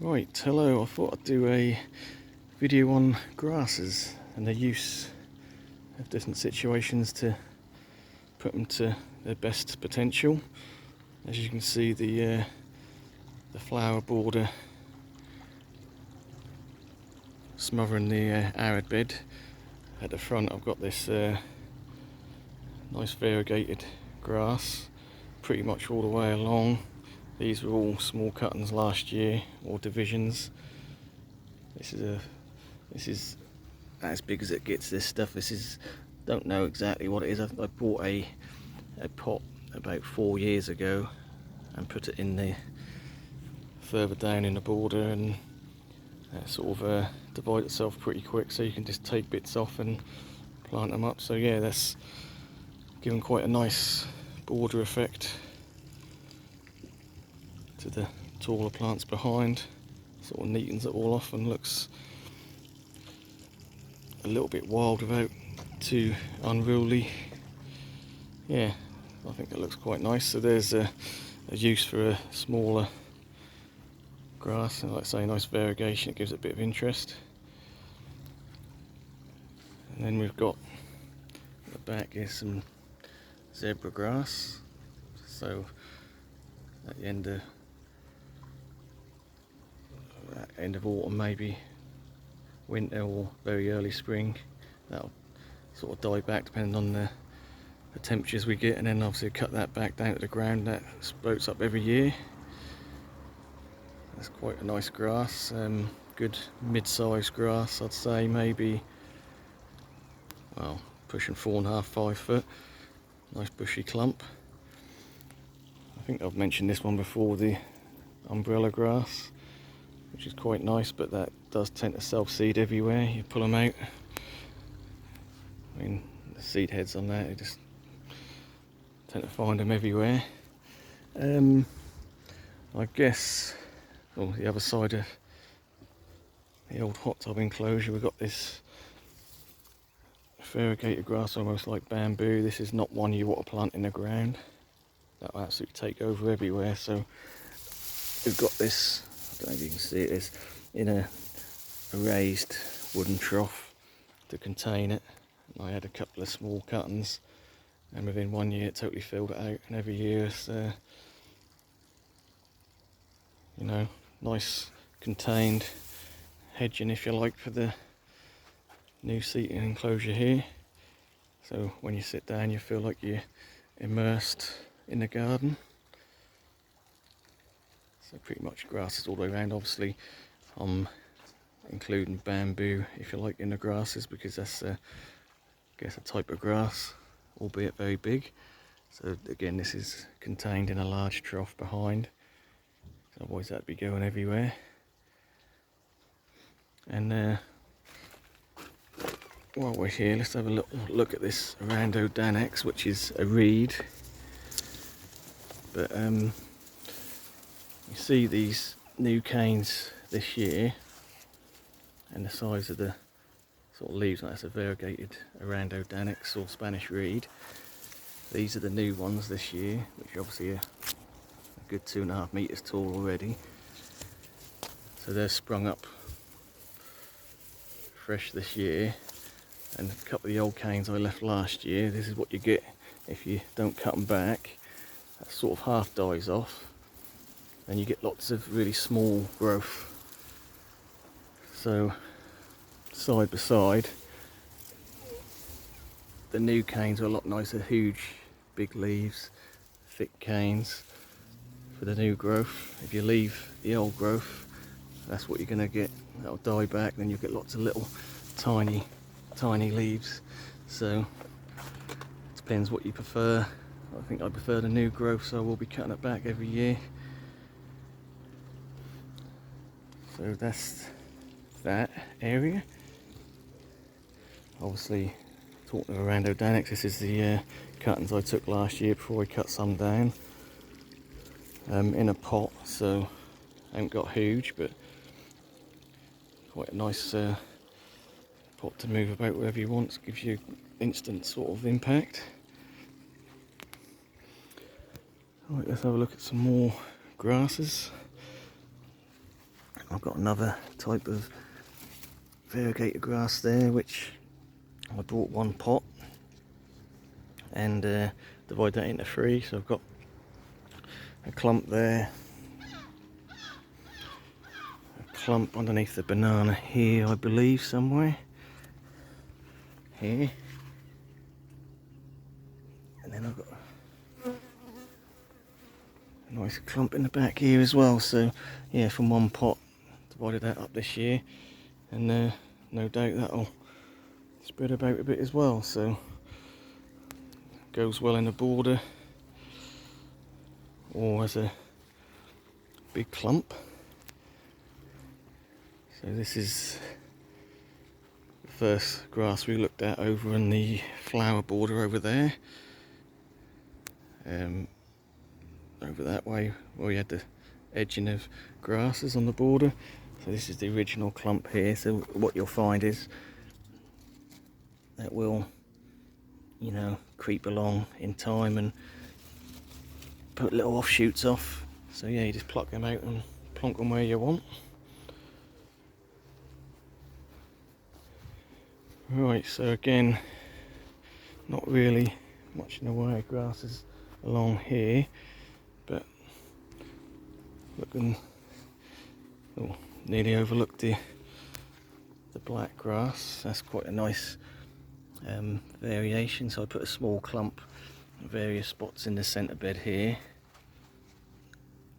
Right, hello, I thought I'd do a video on grasses and their use of different situations to put them to their best potential. As you can see, the flower border smothering the arid bed. At the front I've got this nice variegated grass pretty much all the way along. These were all small cuttings last year, or divisions. This is as big as it gets, this stuff. Don't know exactly what it is. I bought a pot about 4 years ago and put it in the further down in the border, and sort of divide itself pretty quick, so you can just take bits off and plant them up. So yeah, that's given quite a nice border effect to the taller plants behind. Sort of neatens it all off and looks a little bit wild without too unruly. Yeah, I think it looks quite nice. So there's a use for a smaller grass, and like I say, nice variegation. It gives it a bit of interest. And then we've got at the back is some zebra grass. So at the end of autumn, maybe winter or very early spring, that'll sort of die back depending on the temperatures we get, and then obviously cut that back down to the ground. That sprouts up every year. That's quite a nice grass, good mid-sized grass, I'd say, maybe, well, pushing 4.5, 5 foot. Nice bushy clump. I think I've mentioned this one before, the umbrella grass, which is quite nice, but that does tend to self-seed everywhere. You pull them out, I mean, the seed heads on that, you just tend to find them everywhere. I guess, on the other side of the old hot tub enclosure, we've got this variegated grass, almost like bamboo. This is not one you want to plant in the ground. That will absolutely take over everywhere. So we've got this, I don't know if you can see it, is in a raised wooden trough to contain it. I had a couple of small cuttings, and within 1 year it totally filled it out, and every year it's you know, nice contained hedging, if you like, for the new seating enclosure here. So when you sit down, you feel like you're immersed in the garden. So pretty much grasses all the way around. Obviously I'm including bamboo, if you like, in the grasses, because that's I guess a type of grass, albeit very big. So again, this is contained in a large trough behind, so otherwise that'd be going everywhere. And while we're here, let's have a look at this Variegated, which is a reed. But you see these new canes this year, and the size of the sort of leaves, like that's a variegated Variegated or Spanish reed. These are the new ones this year, which obviously are a good 2.5 meters tall already. So they're sprung up fresh this year, and a couple of the old canes I left last year. This is what you get if you don't cut them back. That sort of half dies off, and you get lots of really small growth. So side by side, the new canes are a lot nicer, huge big leaves, thick canes for the new growth. If you leave the old growth, that's what you're going to get. That'll die back, then you'll get lots of little tiny leaves. So it depends what you prefer. I think I prefer the new growth, so I will be cutting it back every year. So that's that area. Obviously, talking of Variegated, this is the cuttings I took last year before I cut some down in a pot. So I haven't got huge, but quite a nice pot to move about wherever you want. It gives you instant sort of impact. Right, let's have a look at some more grasses. I've got another type of variegated grass there, which I bought one pot and divide that into 3. So I've got a clump there, a clump underneath the banana here, I believe, somewhere here, and then I've got a nice clump in the back here as well. So yeah, from one pot, divided that up this year, and no doubt that'll spread about a bit as well, so goes well in the border or as a big clump. So this is the first grass we looked at over in the flower border over there, over that way where we had the edging of grasses on the border. So this is the original clump here. So what you'll find is that will, you know, creep along in time and put little offshoots off. So yeah, you just pluck them out and plonk them where you want. Right, so again, not really much in the way of grasses along here, but looking, oh, nearly overlooked the black grass. That's quite a nice variation. So I put a small clump at various spots in the centre bed here,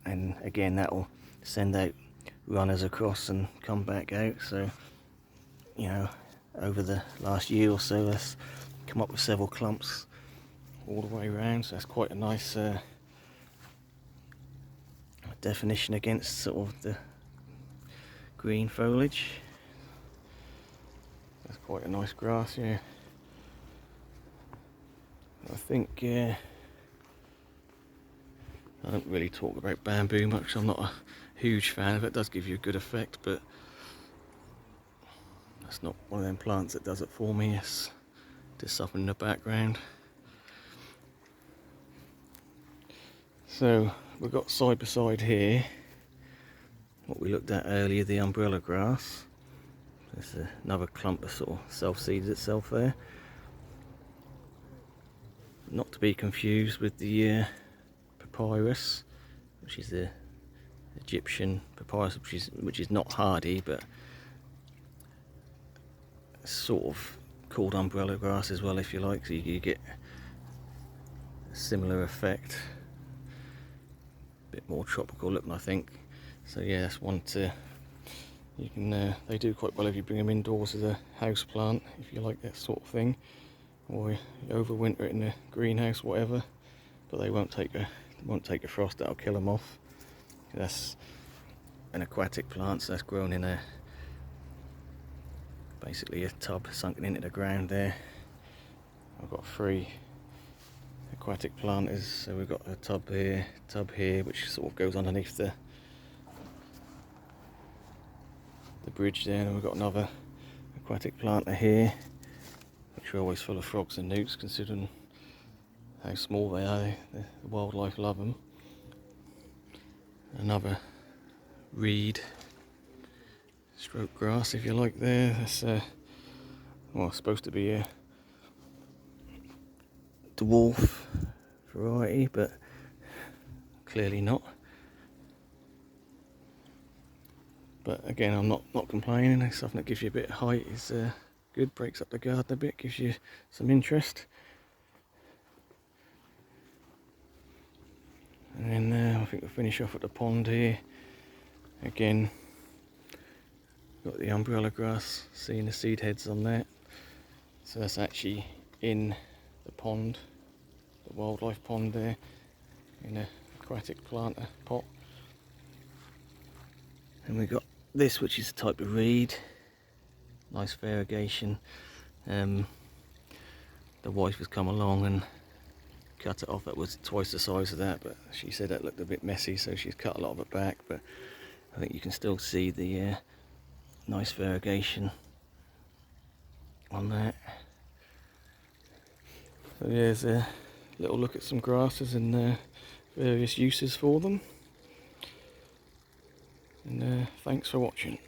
and again that'll send out runners across and come back out. So, you know, over the last year or so, that's come up with several clumps all the way around. So that's quite a nice definition against sort of the green foliage. That's quite a nice grass, yeah. I think I don't really talk about bamboo much. I'm not a huge fan of it. It does give you a good effect, but that's not one of them plants that does it for me. It's just something in the background. So we've got side by side here what we looked at earlier, the umbrella grass. There's another clump that sort of self-seeds itself there. Not to be confused with the papyrus, which is the Egyptian papyrus, which is not hardy, but sort of called umbrella grass as well, if you like. So you get a similar effect, a bit more tropical looking, I think. So yeah, that's one to, you can they do quite well if you bring them indoors as a house plant, if you like that sort of thing, or you overwinter it in a greenhouse, whatever. But they won't take a frost. That'll kill them off. That's an aquatic plant, so that's grown in a basically a tub sunken into the ground there. I've got 3 aquatic planters, so we've got a tub here, which sort of goes underneath the bridge there, and we've got another aquatic planter here, which are always full of frogs and newts, considering how small they are. The wildlife love them. Another reed stroke grass, if you like, there. That's well, supposed to be a dwarf variety, but clearly not. But again, I'm not complaining. It's something that gives you a bit of height, is good, breaks up the garden a bit, gives you some interest. And then I think we'll finish off at the pond here. Again, got the umbrella grass, seeing the seed heads on that. So that's actually in the pond, the wildlife pond there, in a aquatic planter pot. And we've got this, which is a type of reed, nice variegation. The wife has come along and cut it off. That was twice the size of that, but she said that looked a bit messy, so she's cut a lot of it back. But I think you can still see the nice variegation on that. So there's a little look at some grasses and various uses for them. And thanks for watching.